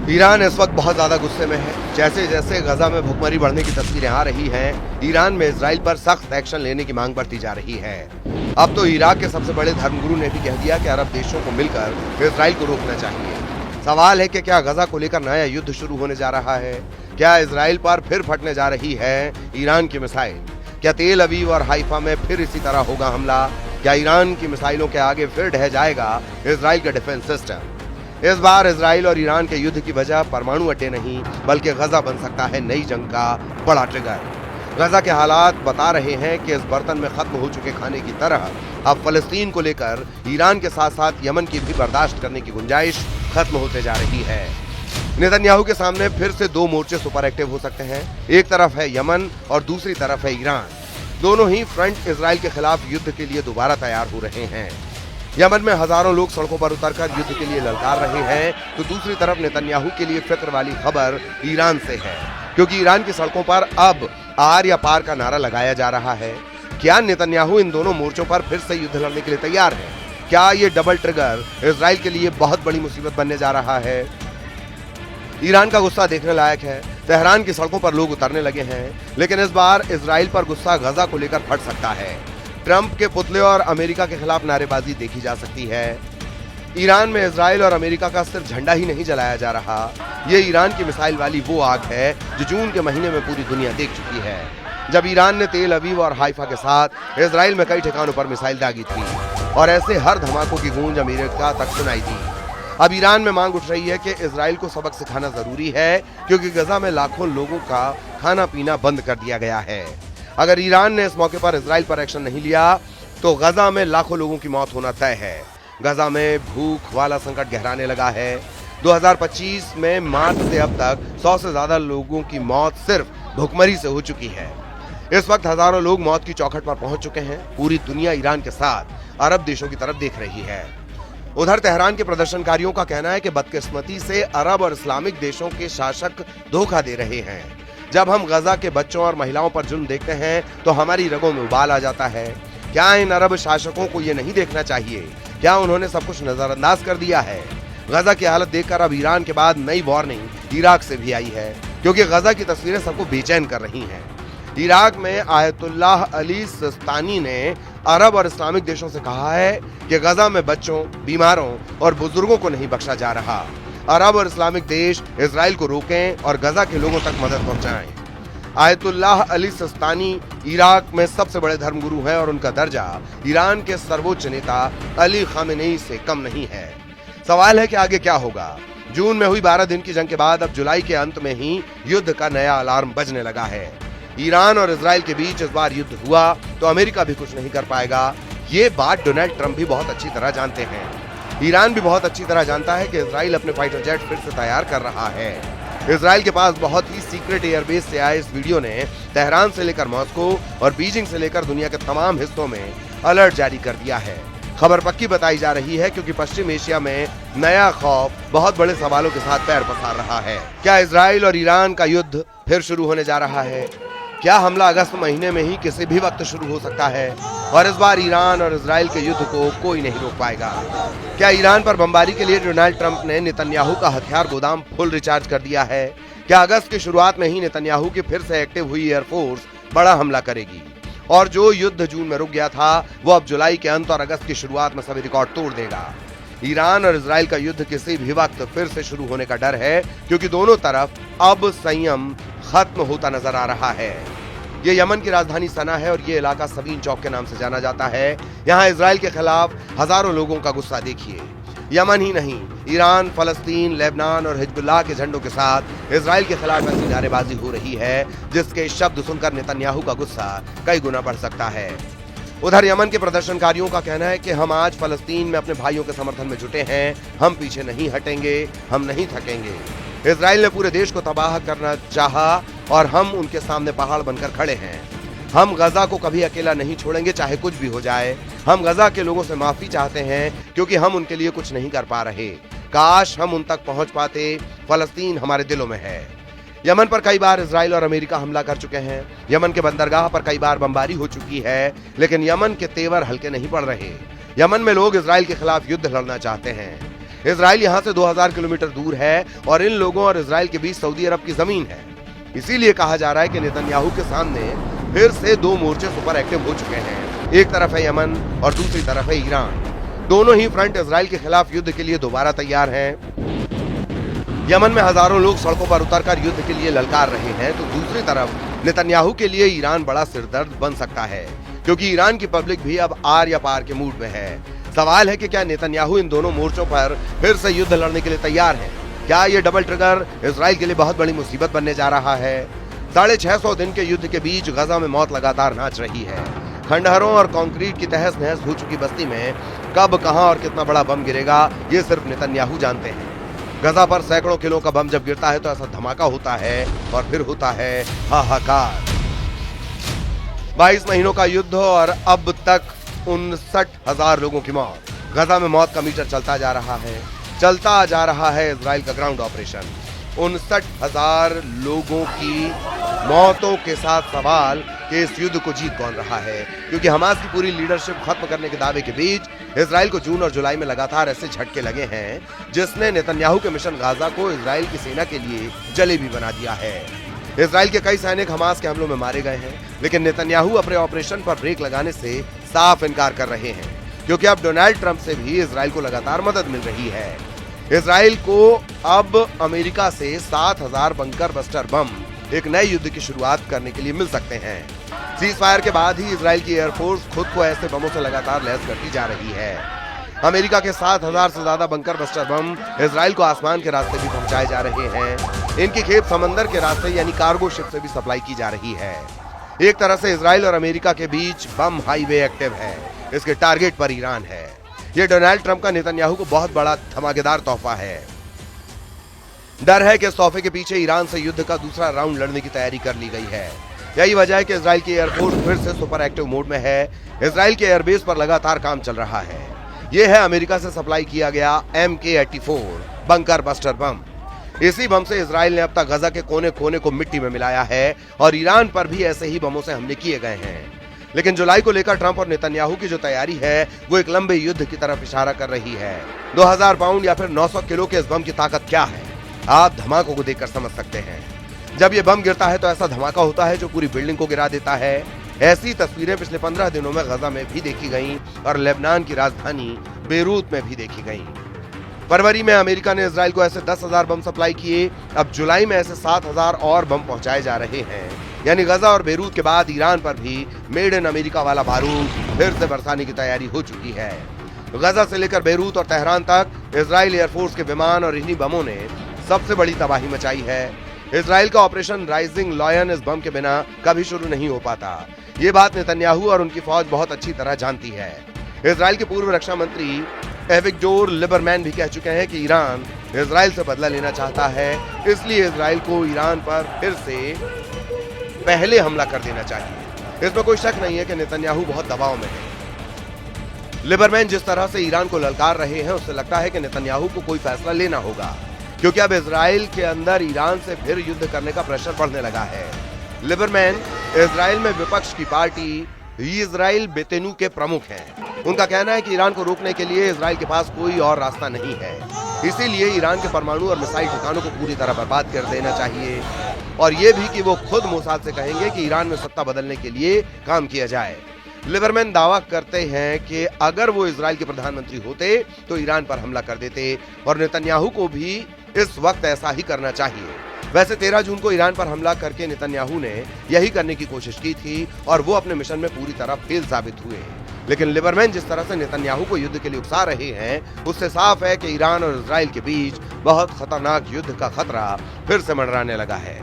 Iran इस वक्त बहुत ज्यादा गुस्से में है। जैसे जैसे गजा में भुखमरी बढ़ने की तस्वीरें आ रही हैं, ईरान में इजराइल पर सख्त एक्शन लेने की मांग बढ़ती जा रही है। अब तो इराक के सबसे बड़े धर्मगुरु ने भी कह दिया कि अरब देशों को मिलकर इजराइल को रोकना चाहिए। सवाल है कि क्या गजा को लेकर नया युद्ध शुरू होने जा रहा है? क्या इजराइल पर फिर फटने जा रही है ईरान की मिसाइल? क्या तेल अवीव और हाइफा में फिर इसी तरह होगा हमला? क्या ईरान की मिसाइलों के आगे फिर ढह जाएगा इजराइल का डिफेंस सिस्टम? इस बार इजराइल और ईरान के युद्ध की वजह परमाणु अड्डे नहीं, बल्कि गजा बन सकता है नई जंग का बड़ा ट्रिगर। गजा के हालात बता रहे हैं कि इस बर्तन में खत्म हो चुके खाने की तरह अब फलस्तीन को लेकर ईरान के साथ साथ यमन की भी बर्दाश्त करने की गुंजाइश खत्म होते जा रही है। नेतन्याहू के सामने फिर से दो मोर्चे सुपर एक्टिव हो सकते हैं। एक तरफ है यमन और दूसरी तरफ है ईरान। दोनों ही फ्रंट इजराइल के खिलाफ युद्ध के लिए दोबारा तैयार हो रहे हैं। यमन में हजारों लोग सड़कों पर उतरकर युद्ध के लिए ललकार रहे हैं, तो दूसरी तरफ नेतन्याहू के लिए फिक्र वाली खबर ईरान से है, क्योंकि ईरान की सड़कों पर अब आर या पार का नारा लगाया जा रहा है। क्या नेतन्याहू इन दोनों मोर्चों पर फिर से युद्ध लड़ने के लिए तैयार है? क्या ये डबल ट्रिगर इजराइल के लिए बहुत बड़ी मुसीबत बनने जा रहा है? ईरान का गुस्सा देखने लायक है। तेहरान की सड़कों पर लोग उतरने लगे हैं, लेकिन इस बार इजराइल पर गुस्सा गजा को लेकर फट सकता है। ट्रंप के पुतले और अमेरिका के खिलाफ नारेबाजी देखी जा सकती है। ईरान में इजराइल और अमेरिका का सिर्फ झंडा ही नहीं जलाया जा रहा, ये ईरान की मिसाइल वाली वो आग है जो जून के महीने में पूरी दुनिया देख चुकी है, जब ईरान ने तेल अवीव और हाइफा के साथ इजराइल में कई ठिकानों पर मिसाइल दागी थी, और ऐसे हर धमाकों की गूंज अमेरिका तक सुनाई दी। अब ईरान में मांग उठ रही है कि इजराइल को सबक सिखाना जरूरी है, क्योंकि गजा में लाखों लोगों का खाना पीना बंद कर दिया गया है। अगर ईरान ने इस मौके पर इजराइल पर एक्शन नहीं लिया तो गजा में लाखों लोगों की मौत होना तय है। गजा में भूख वाला संकट गहराने लगा है। 2025 में मार्च से अब तक 100 से ज्यादा लोगों की मौत सिर्फ भुखमरी से हो चुकी है। इस वक्त हजारों लोग मौत की चौखट पर पहुंच चुके हैं। पूरी दुनिया ईरान के साथ अरब देशों की तरफ देख रही है। उधर तेहरान के प्रदर्शनकारियों का कहना है कि बदकिस्मती से अरब और इस्लामिक देशों के शासक धोखा दे रहे हैं। जब हम गजा के बच्चों और महिलाओं पर जुल्म देखते हैं तो हमारी रगों में उबाल आ जाता है। क्या इन अरब शासकों को ये नहीं देखना चाहिए? क्या उन्होंने सब कुछ नजरअंदाज कर दिया है? गजा की हालत देखकर अब ईरान के बाद नई वार्निंग इराक से भी आई है, क्योंकि गजा की तस्वीरें सबको बेचैन कर रही हैं। इराक में आयतुल्लाह अली सिस्तानी ने अरब और इस्लामिक देशों से कहा है कि गजा में बच्चों, बीमारों और बुजुर्गों को नहीं बख्शा जा रहा। अरब और इस्लामिक देश इजराइल को रोकें और गजा के लोगों तक मदद पहुंचाएं। आयतुल्लाह अली सिस्तानी इराक में सबसे बड़े धर्मगुरु हैं और उनका दर्जा ईरान के सर्वोच्च नेता अली खामेनेई से कम नहीं है। सवाल है कि आगे क्या होगा? जून में हुई 12 दिन की जंग के बाद अब जुलाई के अंत में ही युद्ध का नया अलार्म बजने लगा है। ईरान और इजराइल के बीच इस बार युद्ध हुआ तो अमेरिका भी कुछ नहीं कर पाएगा। ये बात डोनाल्ड ट्रंप भी बहुत अच्छी तरह जानते हैं। ईरान भी बहुत अच्छी तरह जानता है कि इजराइल अपने फाइटर जेट फिर से तैयार कर रहा है। इजराइल के पास बहुत ही सीक्रेट एयरबेस से आए इस वीडियो ने तेहरान से लेकर मॉस्को और बीजिंग से लेकर दुनिया के तमाम हिस्सों में अलर्ट जारी कर दिया है। खबर पक्की बताई जा रही है, क्योंकि पश्चिम एशिया में नया खौफ बहुत बड़े सवालों के साथ पैर पसार रहा है। क्या इजराइल और ईरान का युद्ध फिर शुरू होने जा रहा है? क्या हमला अगस्त महीने में ही किसी भी वक्त शुरू हो सकता है और इस बार ईरान और इजराइल के युद्ध को कोई नहीं रोक पाएगा? क्या ईरान पर बमबारी के लिए डोनाल्ड ट्रंप ने नेतन्याहू का हथियार गोदाम फुल रिचार्ज कर दिया है? क्या अगस्त की शुरुआत में ही नेतन्याहू की फिर से एक्टिव हुई एयरफोर्स बड़ा हमला करेगी और जो युद्ध जून में रुक गया था वो अब जुलाई के अंत और अगस्त की शुरुआत में सभी रिकॉर्ड तोड़ देगा? ईरान और इजराइल का युद्ध किसी भी वक्त फिर से शुरू होने का डर है, क्योंकि दोनों तरफ अब संयम खत्म होता नजर आ रहा है। ये यमन की राजधानी सना है और ये इलाका सवीन चौक के नाम से जाना जाता है। यहाँ इजराइल के खिलाफ हजारों लोगों का गुस्सा देखिए। यमन ही नहीं, ईरान, फलस्तीन, लेबनान और हिजबुल्लाह के झंडों के साथ इजराइल के खिलाफ ऐसी नारेबाजी हो रही है जिसके शब्द सुनकर नेतन्याहू का गुस्सा कई गुना बढ़ सकता है। उधर यमन के प्रदर्शनकारियों का कहना है कि हम आज फलस्तीन में अपने भाइयों के समर्थन में जुटे हैं, हम पीछे नहीं हटेंगे, हम नहीं थकेंगे। इजराइल ने पूरे देश को तबाह करना चाहा और हम उनके सामने पहाड़ बनकर खड़े हैं। हम गजा को कभी अकेला नहीं छोड़ेंगे, चाहे कुछ भी हो जाए। हम गजा के लोगों से माफी चाहते हैं, क्योंकि हम उनके लिए कुछ नहीं कर पा रहे। काश हम उन तक पहुंच पाते। फलस्तीन हमारे दिलों में है। यमन पर कई बार इजराइल और अमेरिका हमला कर चुके हैं। यमन के बंदरगाह पर कई बार बमबारी हो चुकी है, लेकिन यमन के तेवर हल्के नहीं पड़ रहे। यमन में लोग इजराइल के खिलाफ युद्ध लड़ना चाहते हैं। इजराइल यहाँ से 2000 किलोमीटर दूर है और इन लोगों और इजराइल के बीच सऊदी अरब की जमीन है। इसीलिए कहा जा रहा है कि नेतन्याहू के सामने फिर से दो मोर्चे सुपर एक्टिव हो चुके हैं। एक तरफ है यमन और दूसरी तरफ है ईरान। दोनों ही फ्रंट इजराइल के खिलाफ युद्ध के लिए दोबारा तैयार हैं। यमन में हजारों लोग सड़कों पर उतरकर युद्ध के लिए ललकार रहे हैं, तो दूसरी तरफ नेतन्याहू के लिए ईरान बड़ा सिरदर्द बन सकता है, क्योंकि ईरान की पब्लिक भी अब आर या पार के मूड में है। सवाल है कि क्या नेतन्याहू इन दोनों मोर्चों पर फिर से युद्ध लड़ने के लिए तैयार है? क्या ये डबल ट्रिगर इजराइल के लिए बहुत बड़ी मुसीबत बनने जा रहा है? 650 दिन के युद्ध के बीच गजा में मौत लगातार नाच रही है। खंडहरों और कंक्रीट की तहस नहस हो चुकी बस्ती में कब, कहां और कितना बड़ा बम गिरेगा, ये सिर्फ नेतन्याहू जानते हैं। गजा पर सैकड़ों किलो का बम जब गिरता है तो ऐसा धमाका होता है और फिर होता है हाहाकार। 22 महीनों का युद्ध और अब तक 59,000 लोगों की मौत। गजा में मौत का मीटर चलता जा रहा है इजराइल का ग्राउंड ऑपरेशन। 59,000 लोगों की मौतों के साथ सवाल कि इस युद्ध को जीत कौन रहा है, क्योंकि हमास की पूरी लीडरशिप खत्म करने के दावे के बीच इजराइल को जून और जुलाई में लगातार ऐसे झटके लगे हैं जिसने नेतन्याहू के मिशन गाजा को इजराइल की सेना के लिए जलेबी बना दिया है। इजराइल के कई सैनिक हमास के हमलों में मारे गए हैं, लेकिन नेतन्याहू अपने ऑपरेशन पर ब्रेक लगाने से साफ इनकार कर रहे हैं, क्योंकि अब डोनाल्ड ट्रंप से भी इजराइल को लगातार मदद मिल रही है। इजराइल को अब अमेरिका से 7,000 बंकर बस्टर बम एक नए युद्ध की शुरुआत करने के लिए मिल सकते हैं। सीज फायर के बाद ही इजराइल की एयरफोर्स खुद को ऐसे बमों से लगातार लैस करती जा रही है। अमेरिका के 7,000 से ज्यादा बंकर बस्टर बम इजराइल को आसमान के रास्ते भी पहुंचाए जा रहे हैं। इनकी खेप समंदर के रास्ते यानी कार्गो शिप से भी सप्लाई की जा रही है। एक तरह से इजराइल और अमेरिका के बीच बम हाईवे एक्टिव है। इसके टारगेट पर ईरान है। ये डोनाल्ड ट्रंप का नेतन्याहू को बहुत बड़ा धमाकेदार तोहफा है। डर है कि इस तोहफे के पीछे ईरान से युद्ध का दूसरा राउंड लड़ने की तैयारी कर ली गई है। यही वजह है कि इजराइल की एयरफोर्स फिर से सुपर एक्टिव मोड में है। इजराइल के एयरबेस पर लगातार काम चल रहा है। यह है अमेरिका से सप्लाई किया गया MK-84 बंकर बस्टर बम। इसी बम से इजराइल ने अब तक गजा के कोने कोने को मिट्टी में मिलाया है और ईरान पर भी ऐसे ही बमों से हमले किए गए हैं। लेकिन जुलाई को लेकर ट्रंप और नेतन्याहू की जो तैयारी है वो एक लंबे युद्ध की तरफ इशारा कर रही है। 2000 पाउंड या फिर 900 किलो के इस बम की ताकत क्या है, आप धमाकों को देखकर समझ सकते हैं। जब ये बम गिरता है तो ऐसा धमाका होता है जो पूरी बिल्डिंग को गिरा देता है। ऐसी तस्वीरें पिछले 15 दिनों में गजा में भी देखी गईं और लेबनान की राजधानी बेरूत में भी देखी गईं। फरवरी में अमेरिका ने इजराइल को ऐसे 10,000 बम सप्लाई किए। अब जुलाई में ऐसे 7,000 और बम पहुंचाए जा रहे हैं। यानी गजा और बेरूत के बाद ईरान पर भी मेड इन अमेरिका वाला बारूद फिर से बरसाने की तैयारी हो चुकी है। गजा से लेकर बेरूत और तेहरान तक इजराइल एयरफोर्स के विमान और इन्हीं बमों ने सबसे बड़ी तबाही मचाई है। इजराइल का ऑपरेशन राइजिंग लॉयन इस बम के बिना कभी शुरू नहीं हो पाता। ये बात नेतन्याहू और उनकी फौज बहुत अच्छी तरह जानती है। इजराइल के पूर्व रक्षा मंत्री एविगडोर लिबरमैन भी कह चुके हैं कि ईरान इजराइल से बदला लेना चाहता है, इसलिए इजराइल को ईरान पर फिर से पहले हमला कर देना चाहिए। इसमें कोई शक नहीं है कि नेतन्याहू बहुत दबाव में है। लिबरमैन जिस तरह से ईरान को ललकार रहे हैं उससे लगता है कि नेतन्याहू को कोई फैसला लेना होगा, क्योंकि अब इजराइल के अंदर ईरान से फिर युद्ध करने का प्रेशर बढ़ने लगा है। लिबरमैन इजराइल में विपक्ष की पार्टी इजराइल बेतेनू के प्रमुख हैं। उनका कहना है कि ईरान को रोकने के लिए इजराइल के पास कोई और रास्ता नहीं है, इसीलिए ईरान के परमाणु और मिसाइल ठिकानों को पूरी तरह बर्बाद कर देना चाहिए, और ये भी कि वो खुद मोसाद से कहेंगे कि ईरान में सत्ता बदलने के लिए काम किया जाए। लिबरमैन दावा करते हैं कि अगर वो इजराइल के प्रधानमंत्री होते तो ईरान पर हमला कर देते और नेतन्याहू को भी इस वक्त ऐसा ही करना चाहिए। वैसे 13 जून को ईरान पर हमला करके नेतन्याहू ने यही करने की कोशिश की थी और वो अपने मिशन में पूरी तरह फेल साबित हुए। लेकिन लिबरमैन जिस तरह से नेतन्याहू को युद्ध के लिए उकसा रहे हैं उससे साफ है कि ईरान और इजराइल के बीच बहुत खतरनाक युद्ध का खतरा फिर से मंडराने लगा है।